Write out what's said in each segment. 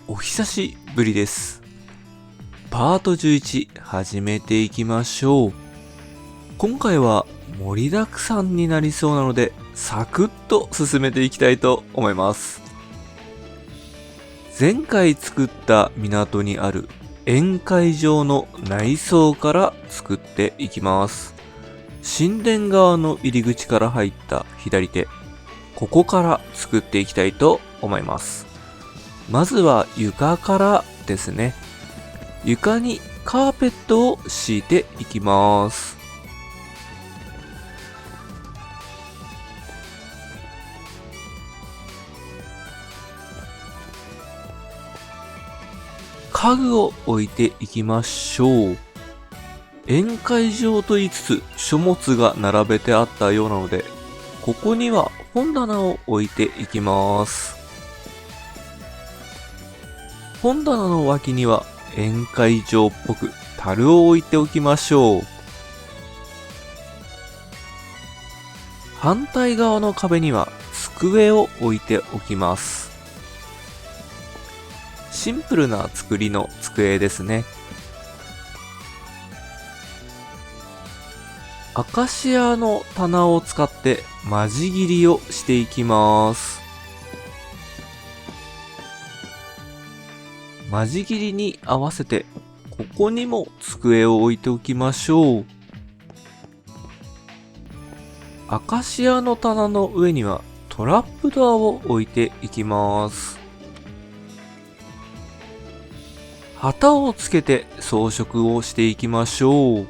お久しぶりです。パート11始めていきましょう。今回は盛りだくさんになりそうなので、サクッと進めていきたいと思います。前回作った港にある宴会場の内装から作っていきます。神殿側の入り口から入った左手、ここから作っていきたいと思います。まずは床からですね。床にカーペットを敷いていきます。家具を置いていきましょう。宴会場と言いつつ書物が並べてあったようなので、ここには本棚を置いていきます。本棚の脇には宴会場っぽく樽を置いておきましょう。反対側の壁には机を置いておきます。シンプルな作りの机ですね。アカシアの棚を使って間仕切りをしていきます。間仕切りに合わせてここにも机を置いておきましょう。アカシアの棚の上にはトラップドアを置いていきます。旗をつけて装飾をしていきましょう。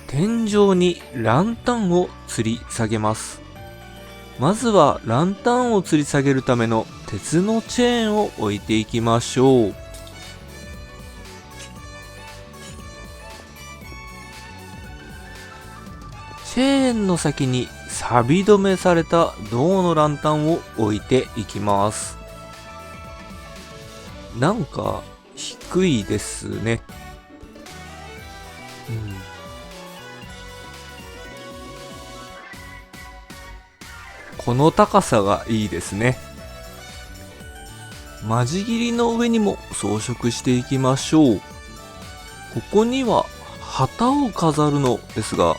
天井にランタンを吊り下げます。まずはランタンを吊り下げるための鉄のチェーンを置いていきましょう。チェーンの先に錆止めされた銅のランタンを置いていきます。なんか低いですね。この高さがいいですね。間仕切りの上にも装飾していきましょう。ここには旗を飾るのですが、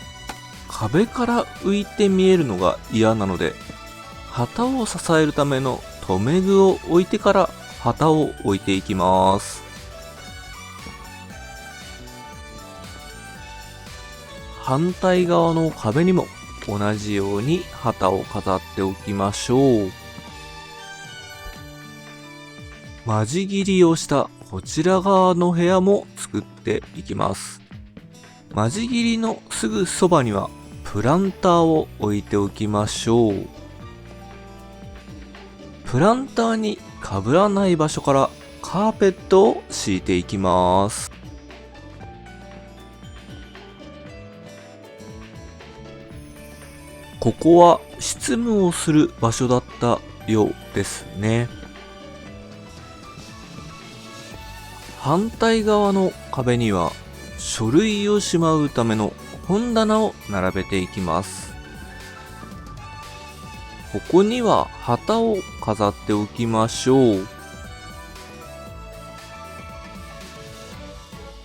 壁から浮いて見えるのが嫌なので、旗を支えるための留め具を置いてから旗を置いていきます。反対側の壁にも同じように旗を飾っておきましょう。間仕切りをしたこちら側の部屋も作っていきます。間仕切りのすぐそばにはプランターを置いておきましょう。プランターにかぶらない場所からカーペットを敷いていきます。ここは執務をする場所だったようですね。反対側の壁には書類をしまうための本棚を並べていきます。ここには旗を飾っておきましょう。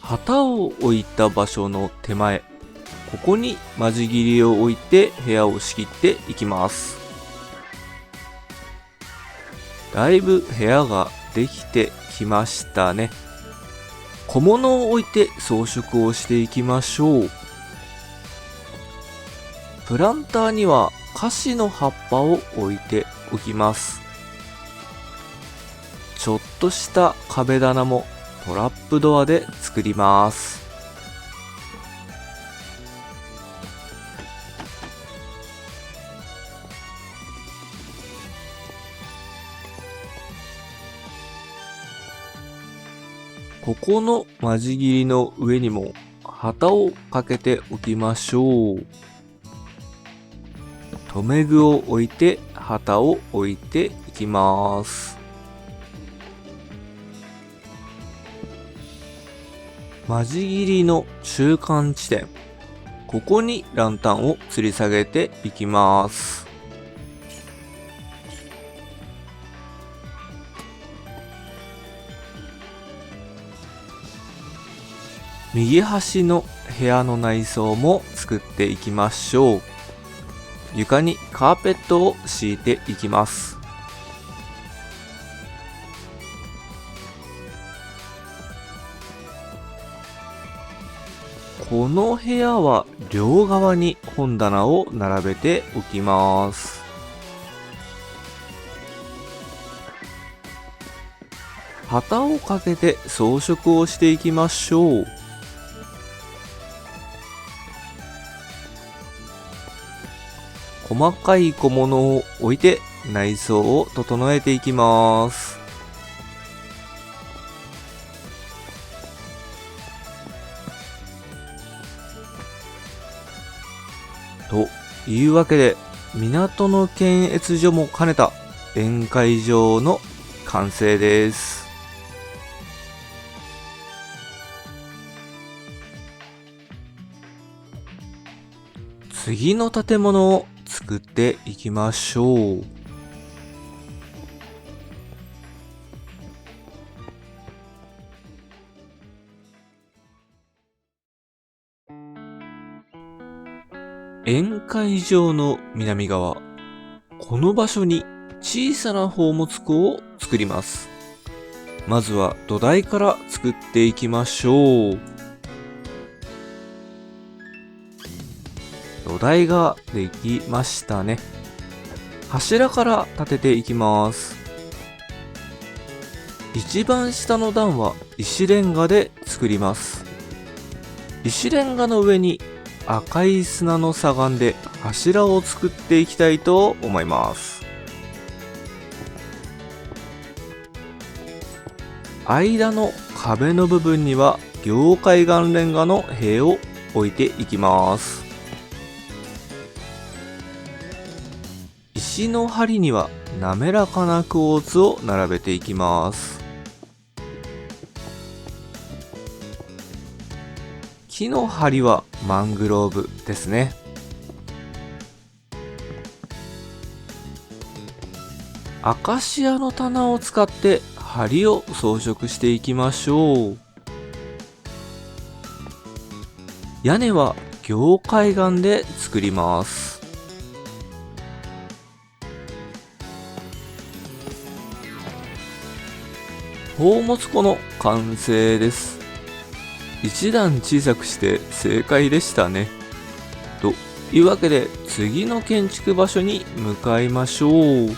旗を置いた場所の手前、ここに間仕切りを置いて部屋を仕切っていきます。だいぶ部屋ができてきましたね。小物を置いて装飾をしていきましょう。プランターにはカシの葉っぱを置いておきます。ちょっとした壁棚もトラップドアで作ります。ここの間仕切りの上にも旗をかけておきましょう。留め具を置いて旗を置いていきます。間仕切りの中間地点、ここにランタンを吊り下げていきます。右端の部屋の内装も作っていきましょう。床にカーペットを敷いていきます。この部屋は両側に本棚を並べておきます。旗をかけて装飾をしていきましょう。細かい小物を置いて内装を整えていきます。というわけで、港の検閲所も兼ねた宴会場の完成です。次の建物を作っていきましょう。宴会場の南側、この場所に小さな宝物庫を作ります。まずは土台から作っていきましょう。土台ができましたね。柱から立てていきます。一番下の段は石レンガで作ります。石レンガの上に赤い砂の砂岩で柱を作っていきたいと思います。間の壁の部分には凝灰岩レンガの塀を置いていきます。石の梁には滑らかなクォーツを並べていきます。木の梁はマングローブですね。アカシアの棚を使って梁を装飾していきましょう。屋根は凝灰岩で作ります。宝物庫の完成です。一段小さくして正解でしたね。というわけで次の建築場所に向かいましょう。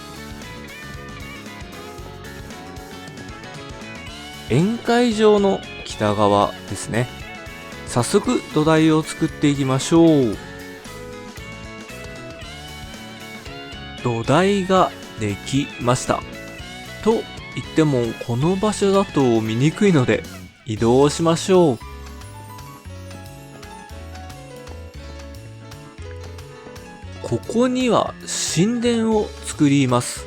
宴会場の北側ですね。早速土台を作っていきましょう。土台ができました。と言ってもこの場所だと見にくいので移動しましょう。ここには神殿を作ります。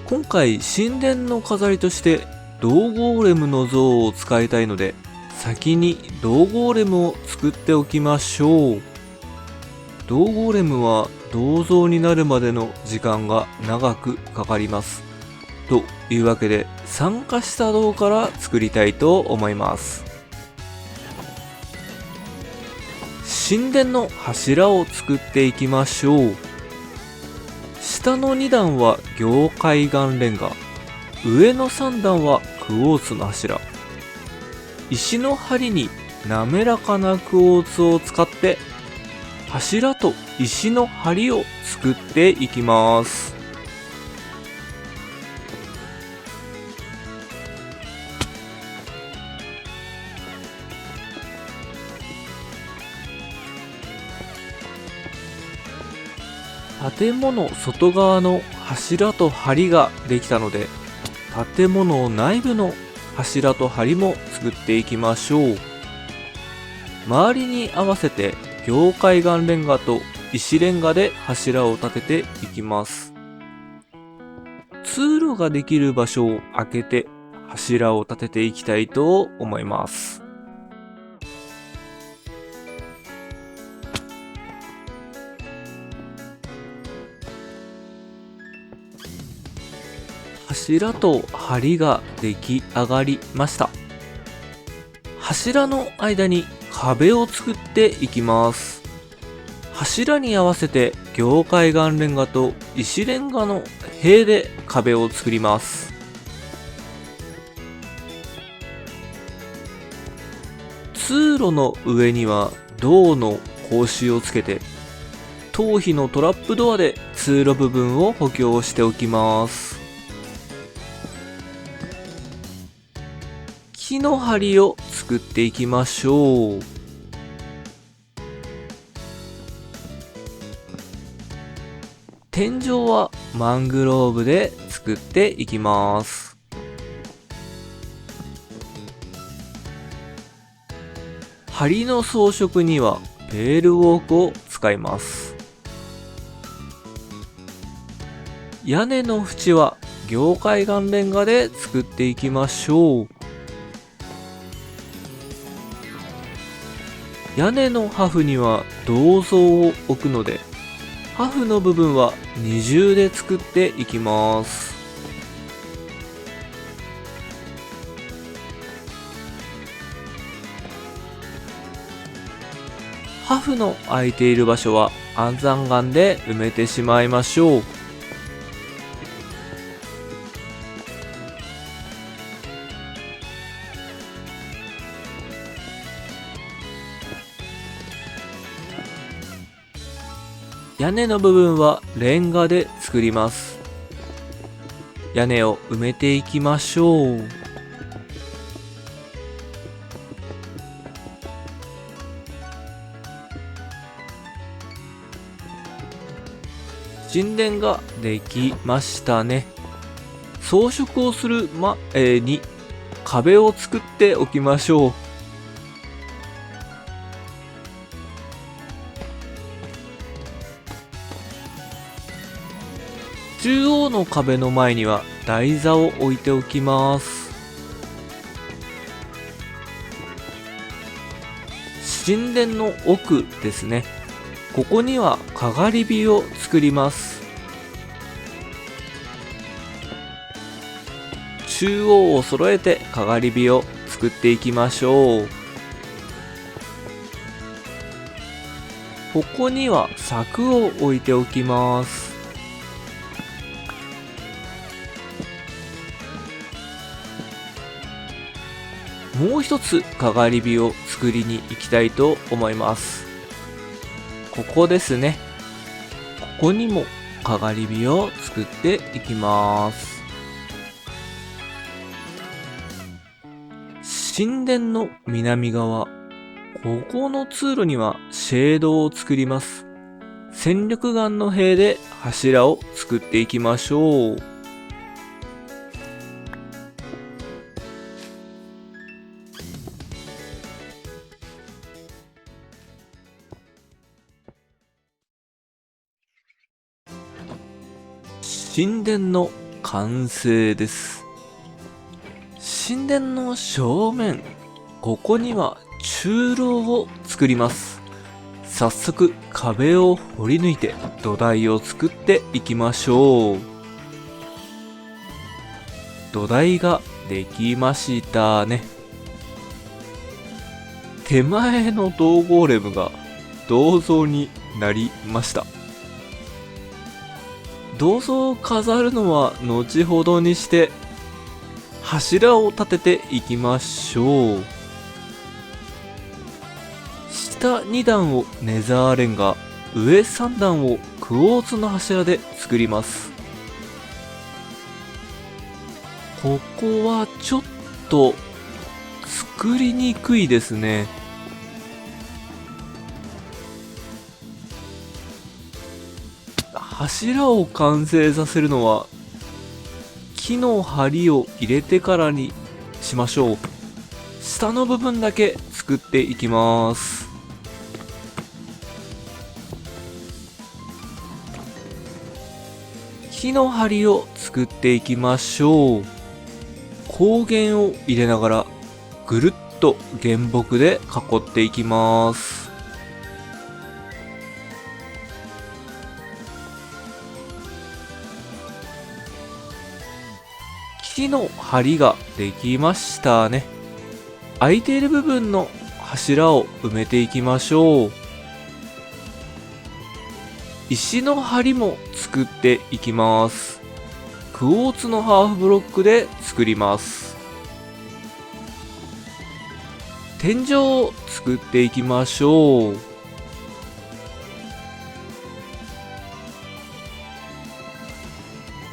今回神殿の飾りとして銅ゴーレムの像を使いたいので、先に銅ゴーレムを作っておきましょう。銅ゴーレムは銅像になるまでの時間が長くかかります。というわけで酸化した銅から作りたいと思います。神殿の柱を作っていきましょう。下の2段は凝灰岩レンガ、上の3段はクォーツの柱。石の梁に滑らかなクォーツを使って柱と石の梁を作っていきます。建物外側の柱と梁ができたので、建物内部の柱と梁も作っていきましょう。周りに合わせて凝灰岩レンガと石レンガで柱を立てていきます。通路ができる場所を空けて柱を立てていきたいと思います。柱と梁が出来上がりました。柱の間に壁を作っていきます。柱に合わせて凝灰岩レンガと石レンガの塀で壁を作ります。通路の上には銅の格子をつけて、頭皮のトラップドアで通路部分を補強しておきます。木の梁を作っていきましょう。天井はマングローブで作っていきます。梁の装飾にはペールウォークを使います。屋根の縁は凝灰岩レンガで作っていきましょう。屋根のハフには銅像を置くので、ハフの部分は二重で作っていきます。ハフの空いている場所は安山岩で埋めてしまいましょう。屋根の部分はレンガで作ります。屋根を埋めていきましょう。神殿ができましたね。装飾をする前に壁を作っておきましょう。中央の壁の前には台座を置いておきます。神殿の奥ですね。ここにはかがり火を作ります。中央を揃えてかがり火を作っていきましょう。ここには柵を置いておきます。もう一つかがり火を作りに行きたいと思います。ここですね。ここにもかがり火を作っていきます。神殿の南側、ここの通路にはシェードを作ります。戦力岩の塀で柱を作っていきましょう。神殿の完成です。神殿の正面、ここには中廊を作ります。早速壁を掘り抜いて土台を作っていきましょう。土台ができましたね。手前の銅ゴーレムが銅像になりました。銅像を飾るのは後ほどにして、柱を立てていきましょう。下2段をネザーレンガ、上3段をクォーツの柱で作ります。ここはちょっと作りにくいですね。柱を完成させるのは木の梁を入れてからにしましょう。下の部分だけ作っていきます。木の梁を作っていきましょう。光源を入れながらぐるっと原木で囲っていきます。木の梁ができましたね。空いている部分の柱を埋めていきましょう。石の梁も作っていきます。クォーツのハーフブロックで作ります。天井を作っていきましょう。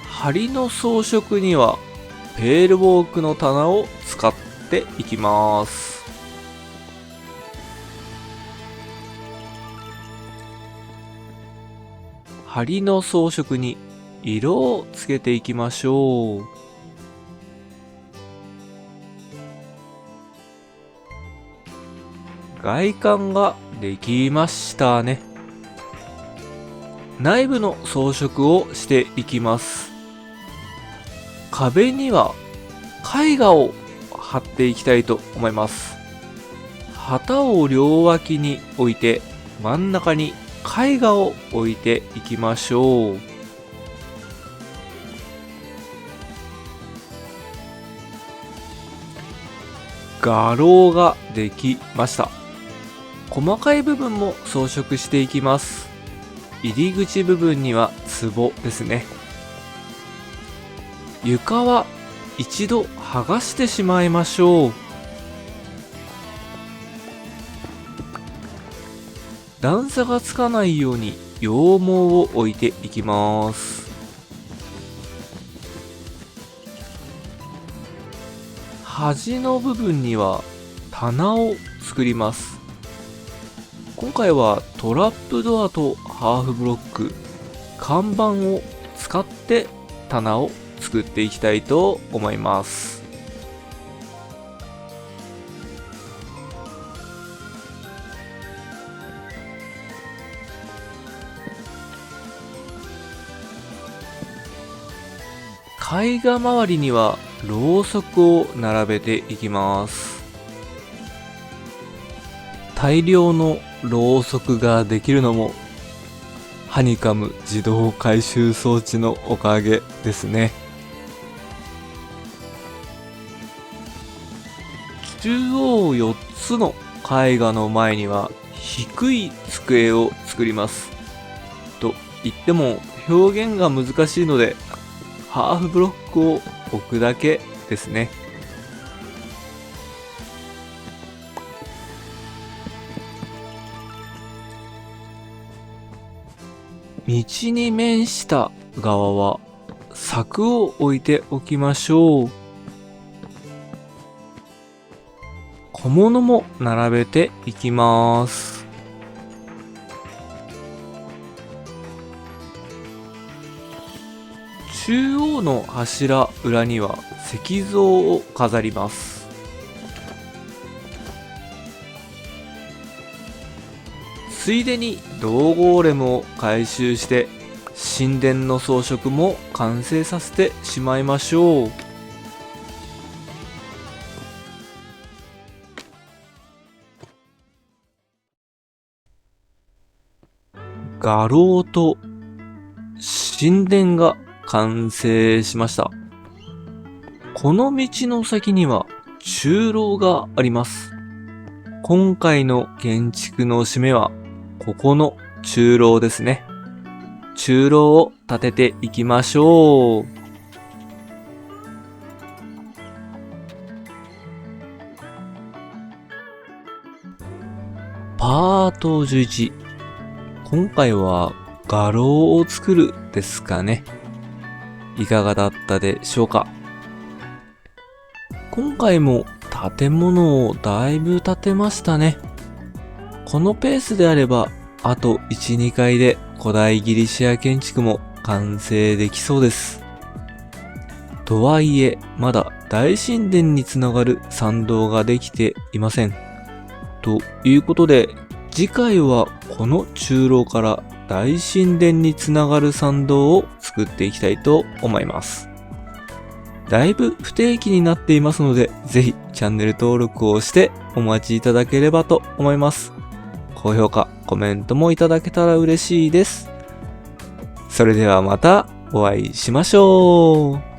梁の装飾にはペールウォークの棚を使っていきます。梁の装飾に色をつけていきましょう。外観ができましたね。内部の装飾をしていきます。壁には絵画を貼っていきたいと思います。旗を両脇に置いて真ん中に絵画を置いていきましょう。画廊ができました。細かい部分も装飾していきます。入り口部分には壺ですね。床は一度剥がしてしまいましょう。段差がつかないように羊毛を置いていきます。端の部分には棚を作ります。今回はトラップドアとハーフブロック、看板を使って棚を作っていきたいと思います。絵画周りにはろうそくを並べていきます。大量のろうそくができるのもハニカム自動回収装置のおかげですね。中央4つの絵画の前には低い机を作ります。と言っても表現が難しいのでハーフブロックを置くだけですね。道に面した側は柵を置いておきましょう。小物も並べていきます。中央の柱裏には石像を飾ります。ついでに銅ゴーレムを回収して神殿の装飾も完成させてしまいましょう。画廊と神殿が完成しました。この道の先には中廊があります。今回の建築の締めはここの中廊ですね。中廊を建てていきましょう。パート11。今回は画廊を作るですかね。いかがだったでしょうか。今回も建物をだいぶ建てましたね。このペースであればあと 1,2 回で古代ギリシア建築も完成できそうです。とはいえまだ大神殿につながる参道ができていません。ということで次回はこの中廊から大神殿につながる参道を作っていきたいと思います。だいぶ不定期になっていますので、ぜひチャンネル登録をしてお待ちいただければと思います。高評価、コメントもいただけたら嬉しいです。それではまたお会いしましょう。